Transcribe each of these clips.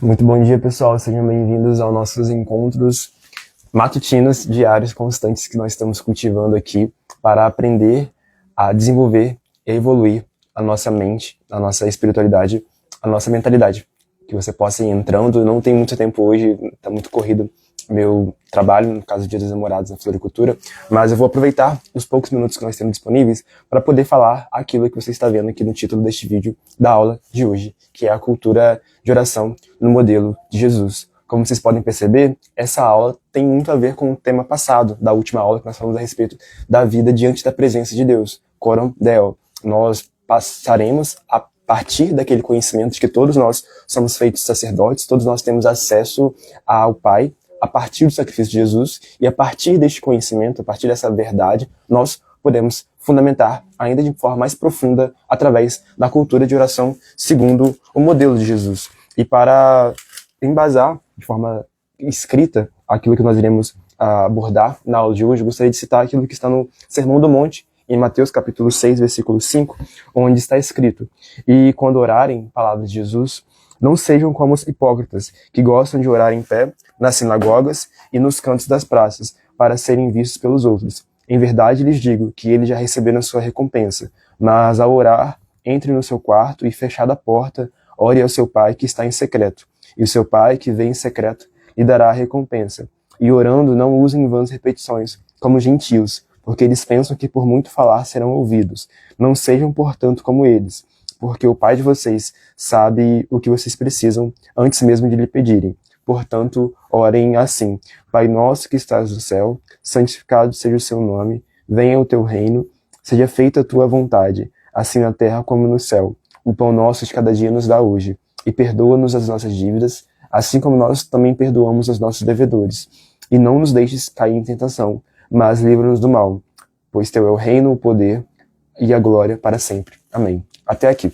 Muito bom dia, pessoal. Sejam bem-vindos aos nossos encontros matutinos, diários, constantes que nós estamos cultivando aqui para aprender a desenvolver e evoluir a nossa mente, a nossa espiritualidade, a nossa mentalidade. Que você possa ir entrando. Não tem muito tempo hoje, está muito corrido meu trabalho, no caso do Dia dos Namorados na floricultura, mas eu vou aproveitar os poucos minutos que nós temos disponíveis para poder falar aquilo que você está vendo aqui no título deste vídeo da aula de hoje, que é a cultura de oração no modelo de Jesus. Como vocês podem perceber, essa aula tem muito a ver com o tema passado, da última aula que nós falamos a respeito da vida diante da presença de Deus, Coram Deo. Nós passaremos a partir daquele conhecimento de que todos nós somos feitos sacerdotes, todos nós temos acesso ao Pai, a partir do sacrifício de Jesus, e a partir deste conhecimento, a partir dessa verdade, nós podemos fundamentar ainda de forma mais profunda através da cultura de oração segundo o modelo de Jesus. E para embasar de forma escrita aquilo que nós iremos abordar na aula de hoje, eu gostaria de citar aquilo que está no Sermão do Monte, em Mateus capítulo 6, versículo 5, onde está escrito: "E quando orarem, palavras de Jesus, não sejam como os hipócritas, que gostam de orar em pé nas sinagogas e nos cantos das praças, para serem vistos pelos outros. Em verdade lhes digo que eles já receberam sua recompensa. Mas ao orar, entre no seu quarto e, fechada a porta, ore ao seu Pai que está em secreto. E o seu Pai que vem em secreto lhe dará a recompensa. E orando, não usem vãs repetições, como gentios, porque eles pensam que por muito falar serão ouvidos. Não sejam, portanto, como eles, porque o Pai de vocês sabe o que vocês precisam antes mesmo de lhe pedirem. Portanto, orem assim: Pai nosso que estás no céu, santificado seja o seu nome, venha o teu reino, seja feita a tua vontade, assim na terra como no céu. O pão nosso de cada dia nos dá hoje, e perdoa-nos as nossas dívidas, assim como nós também perdoamos aos nossos devedores. E não nos deixes cair em tentação, mas livra-nos do mal, pois teu é o reino, o poder e a glória para sempre. Amém." Até aqui.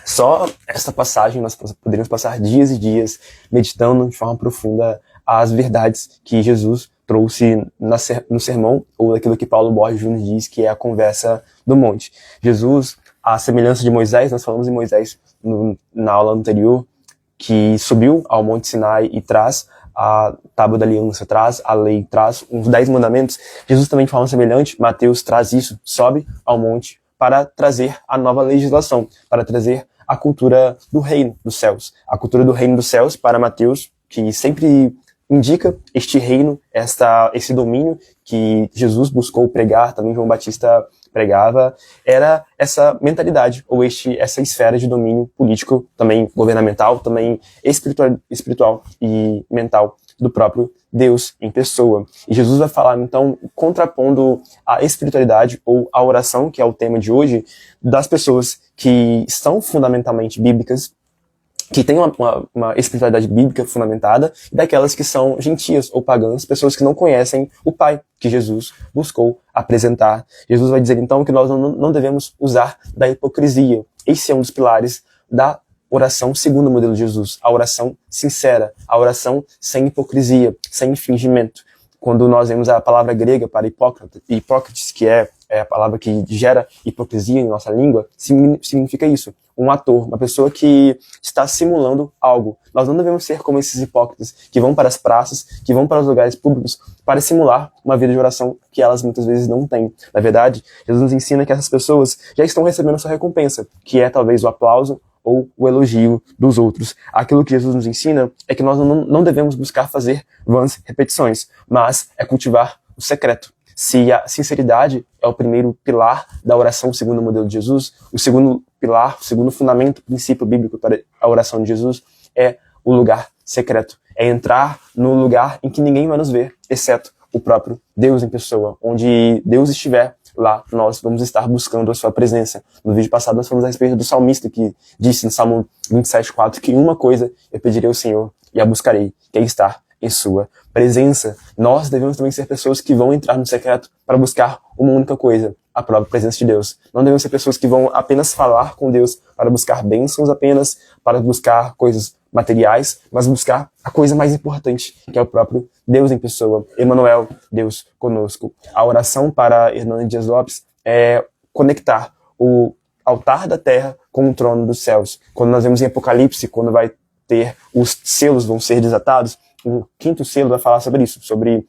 Só esta passagem nós poderíamos passar dias e dias meditando de forma profunda as verdades que Jesus trouxe no sermão, ou aquilo que Paulo Borges Júnior diz que é a conversa do monte. Jesus, à semelhança de Moisés, nós falamos em Moisés na aula anterior, que subiu ao Monte Sinai e traz a tábua da aliança, traz a lei, traz uns 10 mandamentos. Jesus também, de forma semelhante, Mateus traz isso, sobe ao monte para trazer a nova legislação, para trazer a cultura do reino dos céus. A cultura do reino dos céus, para Mateus, que sempre indica este reino, esse domínio que Jesus buscou pregar, também João Batista pregava, era essa mentalidade, ou essa esfera de domínio político, também governamental, também espiritual e mental do próprio Deus em pessoa. E Jesus vai falar, então, contrapondo a espiritualidade ou a oração, que é o tema de hoje, das pessoas que são fundamentalmente bíblicas, que têm uma espiritualidade bíblica fundamentada, e daquelas que são gentias ou pagãs, pessoas que não conhecem o Pai que Jesus buscou apresentar. Jesus vai dizer, então, que nós não devemos usar da hipocrisia. Esse é um dos pilares da oração segundo o modelo de Jesus, a oração sincera, a oração sem hipocrisia, sem fingimento. Quando nós vemos a palavra grega para hipócrites, que é a palavra que gera hipocrisia em nossa língua, significa isso. Um ator, uma pessoa que está simulando algo. Nós não devemos ser como esses hipócritas que vão para as praças, que vão para os lugares públicos para simular uma vida de oração que elas muitas vezes não têm. Na verdade, Jesus nos ensina que essas pessoas já estão recebendo sua recompensa, que é talvez o aplauso ou o elogio dos outros. Aquilo que Jesus nos ensina é que nós não devemos buscar fazer vãs repetições, mas é cultivar o secreto. Se a sinceridade é o primeiro pilar da oração segundo o modelo de Jesus, o segundo pilar, o segundo fundamento, princípio bíblico para a oração de Jesus é o lugar secreto. É entrar no lugar em que ninguém vai nos ver, exceto o próprio Deus em pessoa. Onde Deus estiver, lá nós vamos estar buscando a sua presença. No vídeo passado nós falamos a respeito do salmista que disse no Salmo 27:4 que uma coisa eu pedirei ao Senhor e a buscarei, que é estar em sua presença. Nós devemos também ser pessoas que vão entrar no secreto para buscar uma única coisa, a própria presença de Deus. Não devemos ser pessoas que vão apenas falar com Deus para buscar bênçãos apenas, para buscar coisas materiais, mas buscar a coisa mais importante, que é o próprio Deus em pessoa. Emmanuel, Deus conosco. A oração para Hernani Dias Lopes é conectar o altar da terra com o trono dos céus. Quando nós vemos em Apocalipse, quando vai ter, os selos vão ser desatados. O quinto selo vai falar sobre isso, sobre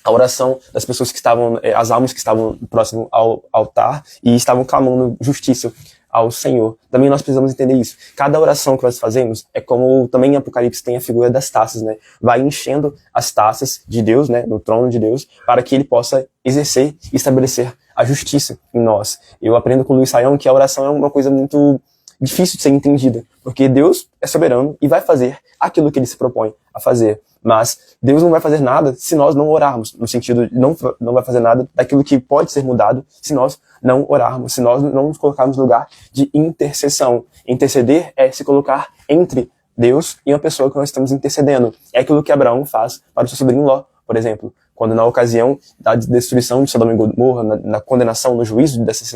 a oração das pessoas que estavam, as almas que estavam próximo ao altar e estavam clamando justiça ao Senhor. Também nós precisamos entender isso. Cada oração que nós fazemos é como também em Apocalipse tem a figura das taças, né? Vai enchendo as taças de Deus, né? No trono de Deus, para que ele possa exercer e estabelecer a justiça em nós. Eu aprendo com o Luiz Saião que a oração é uma coisa muito difícil de ser entendida, porque Deus é soberano e vai fazer aquilo que ele se propõe a fazer. Mas Deus não vai fazer nada se nós não orarmos, no sentido de não vai fazer nada daquilo que pode ser mudado se nós não orarmos, se nós não nos colocarmos no lugar de intercessão. Interceder é se colocar entre Deus e uma pessoa que nós estamos intercedendo. É aquilo que Abraão faz para o seu sobrinho Ló, por exemplo. Quando na ocasião da destruição de Sodoma e Gomorra, na condenação, no juízo dessas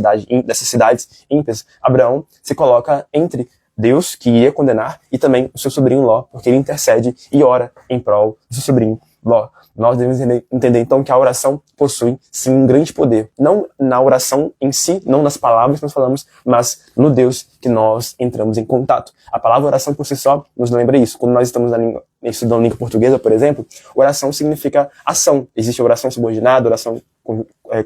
cidades ímpias, Abraão se coloca entre Deus, que ia condenar, e também o seu sobrinho Ló, porque ele intercede e ora em prol do seu sobrinho Ló. Nós devemos entender, então, que a oração possui, sim, um grande poder. Não na oração em si, não nas palavras que nós falamos, mas no Deus que nós entramos em contato. A palavra oração por si só nos lembra isso. Quando nós estamos estudando língua portuguesa, por exemplo, oração significa ação. Existe oração subordinada, oração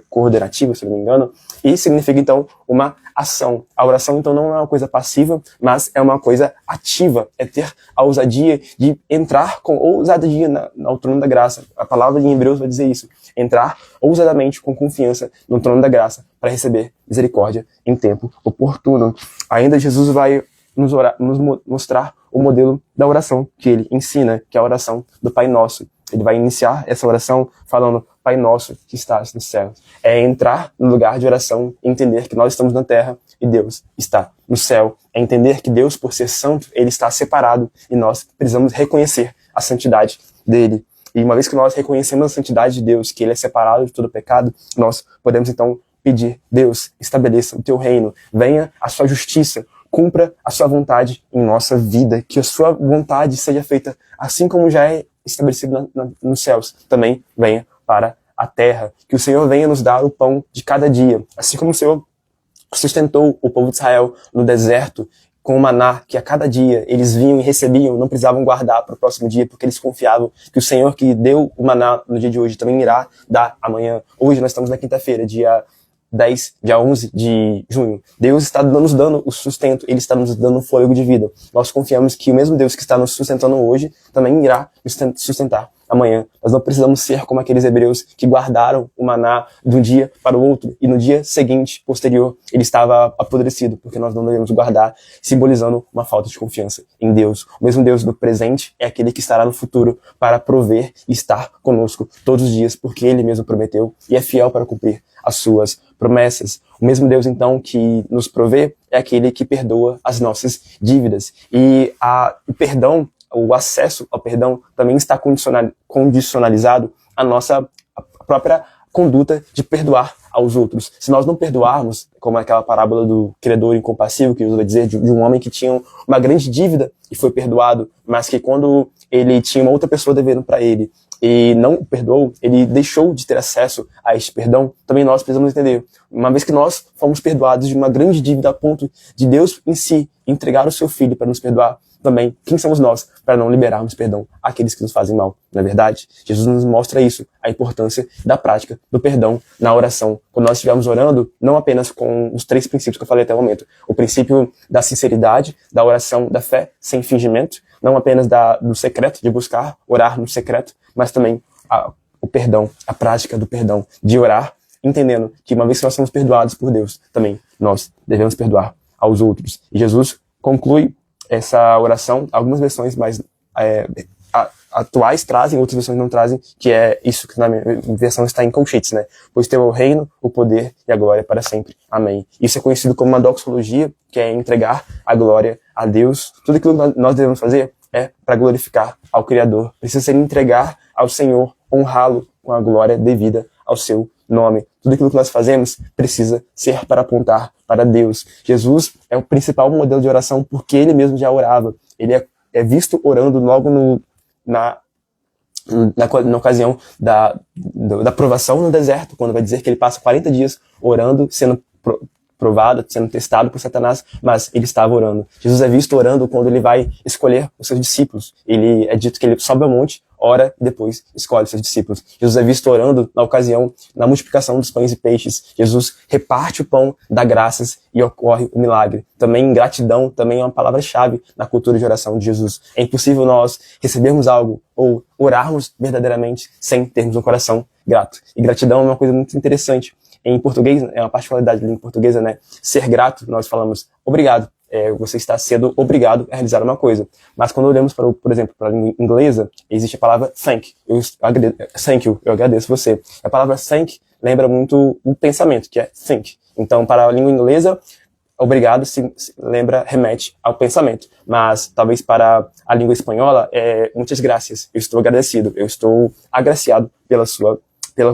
coordenativa, se não me engano, e significa, então, uma ação. A oração, então, não é uma coisa passiva, mas é uma coisa ativa. É ter a ousadia de entrar com ousadia no trono da graça. A palavra em Hebreus vai dizer isso. Entrar ousadamente, com confiança, no trono da graça, para receber misericórdia em tempo oportuno. Ainda Jesus vai nos mostrar o modelo da oração que ele ensina, que é a oração do Pai Nosso. Ele vai iniciar essa oração falando: Pai Nosso que estás nos céus. É entrar no lugar de oração e entender que nós estamos na terra e Deus está no céu. É entender que Deus, por ser santo, ele está separado e nós precisamos reconhecer a santidade dele. E uma vez que nós reconhecemos a santidade de Deus, que ele é separado de todo pecado, nós podemos então pedir: Deus, estabeleça o teu reino, venha a sua justiça, cumpra a sua vontade em nossa vida, que a sua vontade seja feita assim como já é estabelecido nos céus, também venha para a terra, que o Senhor venha nos dar o pão de cada dia, assim como o Senhor sustentou o povo de Israel no deserto com o maná, que a cada dia eles vinham e recebiam, não precisavam guardar para o próximo dia, porque eles confiavam que o Senhor que deu o maná no dia de hoje também irá dar amanhã. Hoje nós estamos na quinta-feira, dia 11 de junho. Deus está nos dando o sustento, ele está nos dando o fôlego de vida. Nós confiamos que o mesmo Deus que está nos sustentando hoje também irá nos sustentar amanhã. Nós não precisamos ser como aqueles hebreus que guardaram o maná de um dia para o outro e no dia seguinte, posterior, ele estava apodrecido, porque nós não devemos guardar, simbolizando uma falta de confiança em Deus. O mesmo Deus do presente é aquele que estará no futuro para prover e estar conosco todos os dias, porque ele mesmo prometeu e é fiel para cumprir as suas promessas. O mesmo Deus, então, que nos provê é aquele que perdoa as nossas dívidas. E o perdão, o acesso ao perdão também está condicionalizado à nossa própria conduta de perdoar aos outros. Se nós não perdoarmos, como aquela parábola do credor incompassivo, que Jesus vai dizer, de um homem que tinha uma grande dívida e foi perdoado, mas que quando ele tinha uma outra pessoa devendo para ele e não o perdoou, ele deixou de ter acesso a este perdão. Também nós precisamos entender, uma vez que nós fomos perdoados de uma grande dívida a ponto de Deus em si entregar o seu Filho para nos perdoar, também, quem somos nós para não liberarmos perdão àqueles que nos fazem mal, não é verdade? Jesus nos mostra isso, a importância da prática do perdão na oração. Quando nós estivermos orando, não apenas com os 3 princípios que eu falei até o momento, o princípio da sinceridade, da oração, da fé sem fingimento, não apenas do secreto, de buscar orar no secreto, mas também o perdão, a prática do perdão, de orar, entendendo que uma vez que nós somos perdoados por Deus, também nós devemos perdoar aos outros. E Jesus conclui essa oração, algumas versões mais atuais trazem, outras versões não trazem, que é isso que na minha versão está em colchetes, né? Pois teu é o reino, o poder e a glória para sempre. Amém. Isso é conhecido como uma doxologia, que é entregar a glória a Deus. Tudo aquilo que nós devemos fazer é para glorificar ao Criador. Precisa ser entregar ao Senhor, honrá-lo com a glória devida ao seu nome. Tudo aquilo que nós fazemos precisa ser para apontar para Deus. Jesus é o principal modelo de oração porque ele mesmo já orava. Ele é visto orando logo na ocasião da provação no deserto, quando vai dizer que ele passa 40 dias orando, sendo provado, sendo testado por Satanás, mas ele estava orando. Jesus é visto orando quando ele vai escolher os seus discípulos. Ele é dito que ele sobe ao monte, ora e depois escolhe os seus discípulos. Jesus é visto orando na ocasião, na multiplicação dos pães e peixes. Jesus reparte o pão, dá graças e ocorre o milagre. Também gratidão também é uma palavra-chave na cultura de oração de Jesus. É impossível nós recebermos algo ou orarmos verdadeiramente sem termos um coração grato. E gratidão é uma coisa muito interessante. Em português, é uma particularidade da língua portuguesa, né? Ser grato, nós falamos obrigado. Você está sendo obrigado a realizar uma coisa. Mas quando olhamos, por exemplo, para a língua inglesa, existe a palavra thank. Thank you, eu agradeço você. A palavra thank lembra muito o pensamento, que é think. Então, para a língua inglesa, obrigado se remete ao pensamento. Mas, talvez para a língua espanhola, muitas graças. Eu estou agradecido. Eu estou agraciado pelo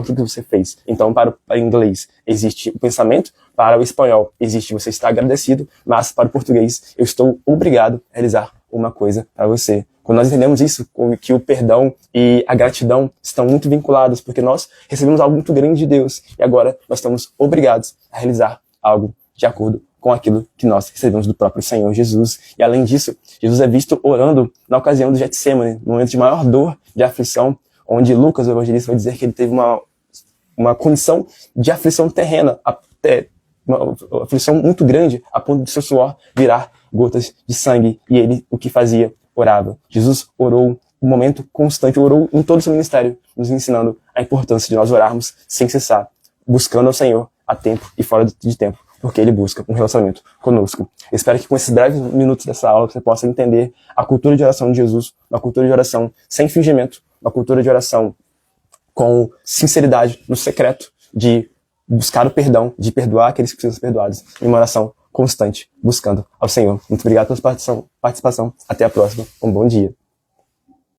que você fez. Então, para o inglês, existe o pensamento. Para o espanhol, existe você está agradecido. Mas, para o português, eu estou obrigado a realizar uma coisa para você. Quando nós entendemos isso, que o perdão e a gratidão estão muito vinculados, porque nós recebemos algo muito grande de Deus. E agora, nós estamos obrigados a realizar algo de acordo com aquilo que nós recebemos do próprio Senhor Jesus. E além disso, Jesus é visto orando na ocasião do Getsemane, no momento de maior dor, de aflição, onde Lucas, o evangelista, vai dizer que ele teve uma condição de aflição terrena, uma aflição muito grande, a ponto de seu suor virar gotas de sangue. E ele, o que fazia? Orava. Jesus orou um momento constante, orou em todo o seu ministério, nos ensinando a importância de nós orarmos sem cessar, buscando ao Senhor a tempo e fora de tempo, porque ele busca um relacionamento conosco. Espero que com esses breves minutos dessa aula você possa entender a cultura de oração de Jesus, uma cultura de oração sem fingimento, uma cultura de oração com sinceridade no secreto, de buscar o perdão, de perdoar aqueles que precisam ser perdoados, em uma oração constante, buscando ao Senhor. Muito obrigado pela participação. Até a próxima. Um bom dia.